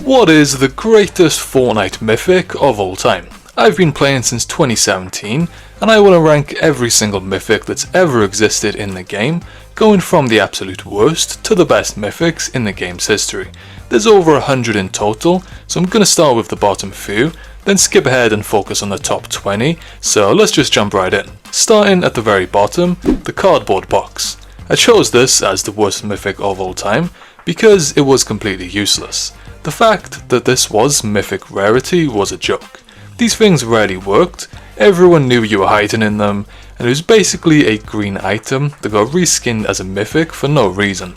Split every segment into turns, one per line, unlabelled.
What is the greatest Fortnite Mythic of all time? I've been playing since 2017 and I want to rank every single Mythic that's ever existed in the game, going from the absolute worst to the best Mythics in the game's history. There's over 100 in total, so I'm going to start with the bottom few, then skip ahead and focus on the top 20, so let's just jump right in. Starting at the very bottom, the cardboard box. I chose this as the worst Mythic of all time because it was completely useless. The fact that this was Mythic rarity was a joke. These things rarely worked, everyone knew you were hiding in them, and it was basically a green item that got reskinned as a Mythic for no reason.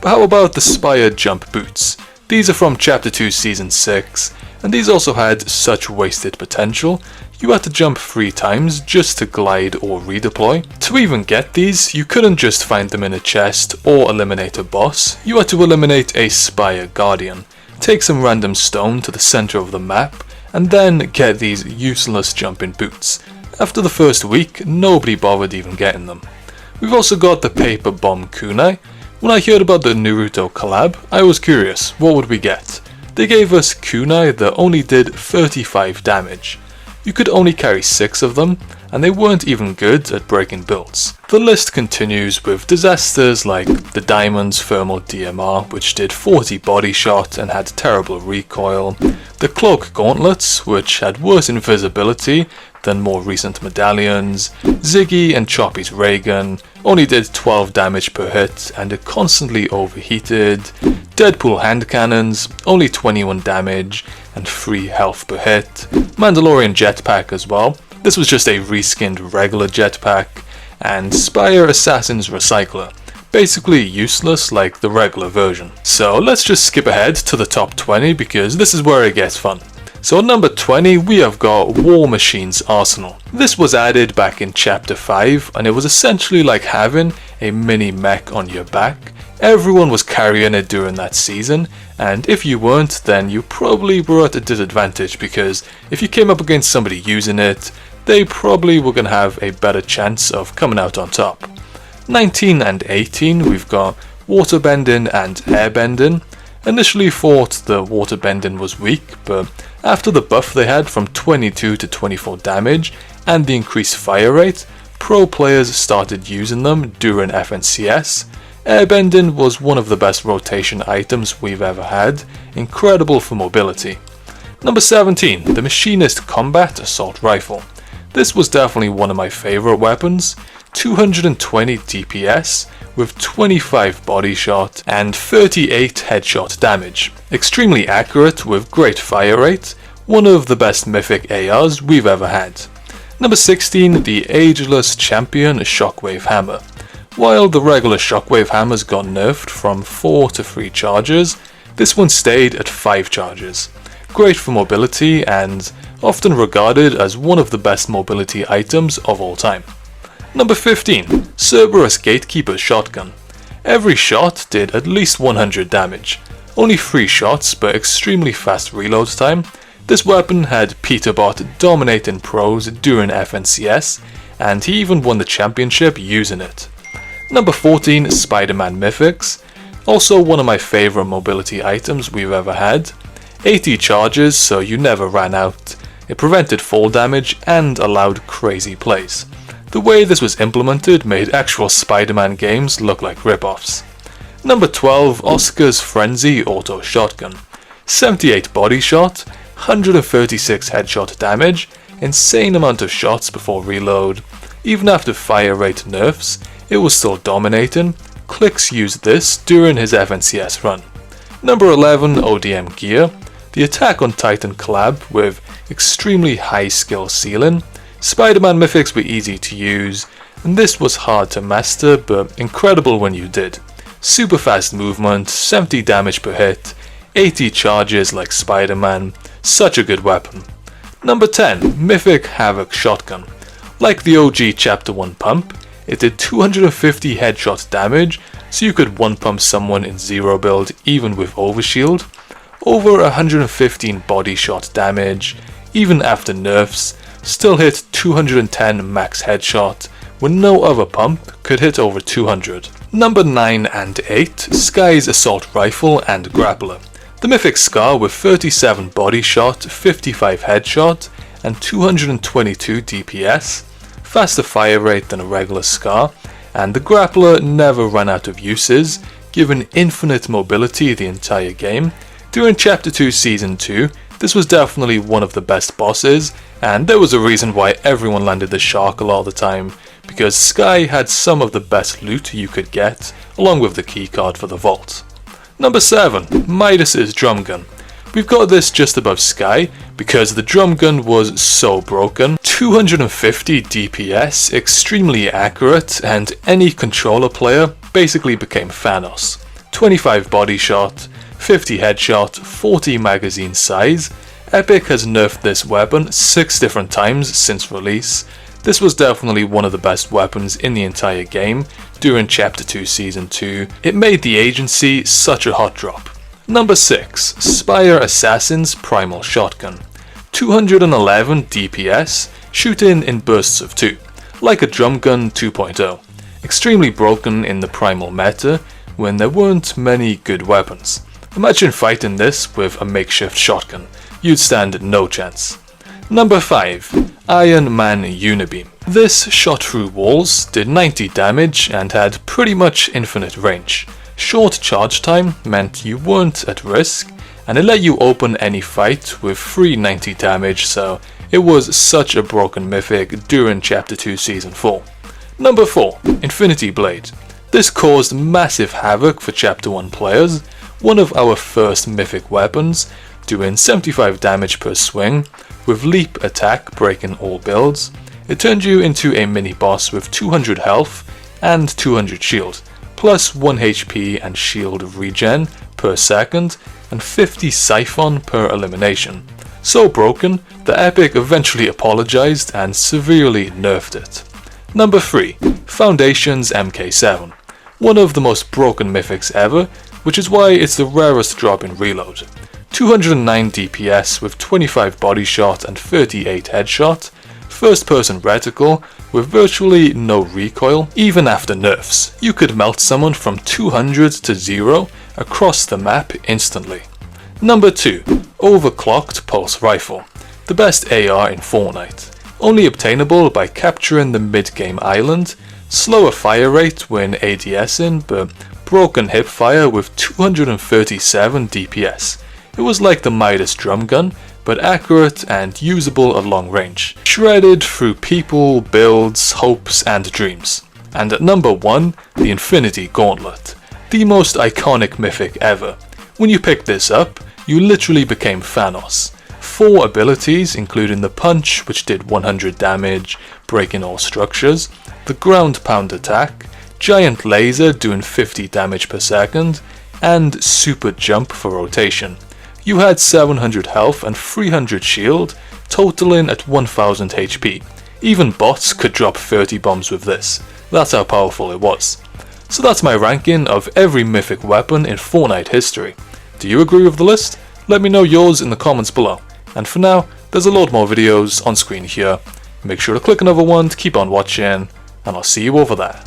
But how about the Spire Jump Boots? These are from Chapter 2 Season 6, and these also had such wasted potential. You had to jump 3 times just to glide or redeploy. To even get these, you couldn't just find them in a chest or eliminate a boss, you had to eliminate a Spire Guardian. Take some random stone to the center of the map, and then get these useless jumping boots. After the first week, nobody bothered even getting them. We've also got the Paper Bomb Kunai. When I heard about the Naruto collab, I was curious, what would we get? They gave us kunai that only did 35 damage. You could only carry 6 of them, and they weren't even good at breaking builds. The list continues with disasters like the Diamond's Thermal DMR, which did 40 body shot and had terrible recoil, the Cloak Gauntlets, which had worse invisibility than more recent medallions, Ziggy and Choppy's ray gun only did 12 damage per hit and it constantly overheated, Deadpool hand cannons only 21 damage and 3 health per hit, Mandalorian jetpack as well, this was just a reskinned regular jetpack, and Spire Assassin's Recycler, basically useless like the regular version. So let's just skip ahead to the top 20 because this is where it gets fun. So at number 20 we have got War Machine's Arsenal. This was added back in Chapter 5 and it was essentially like having a mini mech on your back. Everyone was carrying it during that season, and if you weren't then you probably were at a disadvantage because if you came up against somebody using it, they probably were going to have a better chance of coming out on top. 19 and 18 we've got Waterbending and Airbending. Initially thought the Waterbending was weak, but after the buff they had from 22 to 24 damage and the increased fire rate, pro players started using them during FNCS. Airbending was one of the best rotation items we've ever had, incredible for mobility. Number 17, the Machinist Combat Assault Rifle. This was definitely one of my favourite weapons, 220 DPS with 25 body shot and 38 headshot damage. Extremely accurate with great fire rate, one of the best mythic ARs we've ever had. Number 16, the Ageless Champion Shockwave Hammer. While the regular Shockwave Hammers got nerfed from 4 to 3 charges, this one stayed at 5 charges. Great for mobility and often regarded as one of the best mobility items of all time. Number 15, Cerberus Gatekeeper Shotgun. Every shot did at least 100 damage. Only 3 shots but extremely fast reload time. This weapon had Peterbot dominating pros during FNCS and he even won the championship using it. Number 14, Spider-Man Mythics. Also one of my favourite mobility items we've ever had. 80 charges so you never ran out. It prevented fall damage and allowed crazy plays. The way this was implemented made actual Spider-Man games look like rip-offs. Number 12, Oscar's Frenzy Auto Shotgun. 78 body shot, 136 headshot damage, insane amount of shots before reload. Even after fire rate nerfs, it was still dominating. Clix used this during his FNCS run. Number 11, ODM Gear. The Attack on Titan collab with extremely high skill ceiling. Spider-Man mythics were easy to use, and this was hard to master but incredible when you did. Super fast movement, 70 damage per hit, 80 charges like Spider-Man, such a good weapon. Number 10, Mythic Havoc Shotgun. Like the OG Chapter 1 pump, it did 250 headshot damage, so you could one pump someone in 0 build even with overshield. Over 115 body shot damage, even after nerfs, still hit 210 max headshot, when no other pump could hit over 200. Number 9 and 8, Sky's Assault Rifle and Grappler. The Mythic Scar with 37 body shot, 55 headshot, and 222 DPS, faster fire rate than a regular Scar, and the grappler never ran out of uses, given infinite mobility the entire game. During Chapter 2 Season 2, this was definitely one of the best bosses, and there was a reason why everyone landed the Shark a lot of the time, because Sky had some of the best loot you could get, along with the keycard for the vault. Number 7. Midas's Drum Gun. We've got this just above Sky, because the drum gun was so broken. 250 DPS, extremely accurate, and any controller player basically became Thanos. 25 body shot, 50 headshot, 40 magazine size. Epic has nerfed this weapon 6 different times since release. This was definitely one of the best weapons in the entire game during Chapter 2 Season 2. It made the agency such a hot drop. Number 6. Spire Assassin's Primal Shotgun. 211 DPS, shooting in bursts of 2, like a drum gun 2.0. Extremely broken in the primal meta when there weren't many good weapons. Imagine fighting this with a makeshift shotgun, you'd stand no chance. Number 5. Iron Man Unibeam. This shot through walls, did 90 damage and had pretty much infinite range. Short charge time meant you weren't at risk, and it let you open any fight with free 90 damage, so it was such a broken mythic during Chapter 2 Season 4. Number 4. Infinity Blade. This caused massive havoc for Chapter 1 players, one of our first mythic weapons, doing 75 damage per swing, with leap attack breaking all builds. It turned you into a mini boss with 200 health and 200 shield, plus 1 HP and shield regen per second, and 50 siphon per elimination. So broken that Epic eventually apologized and severely nerfed it. Number 3. Foundation's MK7. One of the most broken mythics ever, which is why it's the rarest drop in Reload. 209 DPS with 25 body shot and 38 headshot, first person reticle with virtually no recoil. Even after nerfs, you could melt someone from 200 to 0 across the map instantly. Number 2. Overclocked Pulse Rifle. The best AR in Fortnite. Only obtainable by capturing the mid-game island, slower fire rate when ADSing, but broken hipfire with 237 DPS. It was like the Midas drum gun, but accurate and usable at long range. Shredded through people, builds, hopes and dreams. And at number 1, the Infinity Gauntlet. The most iconic mythic ever. When you picked this up, you literally became Thanos. 4 abilities, including the punch, which did 100 damage, breaking all structures, the ground pound attack, giant laser doing 50 damage per second, and super jump for rotation. You had 700 health and 300 shield, totaling at 1000 HP. Even bots could drop 30 bombs with this. That's how powerful it was. So that's my ranking of every mythic weapon in Fortnite history. Do you agree with the list? Let me know yours in the comments below. And for now, there's a lot more videos on screen here. Make sure to click another one to keep on watching, and I'll see you over there.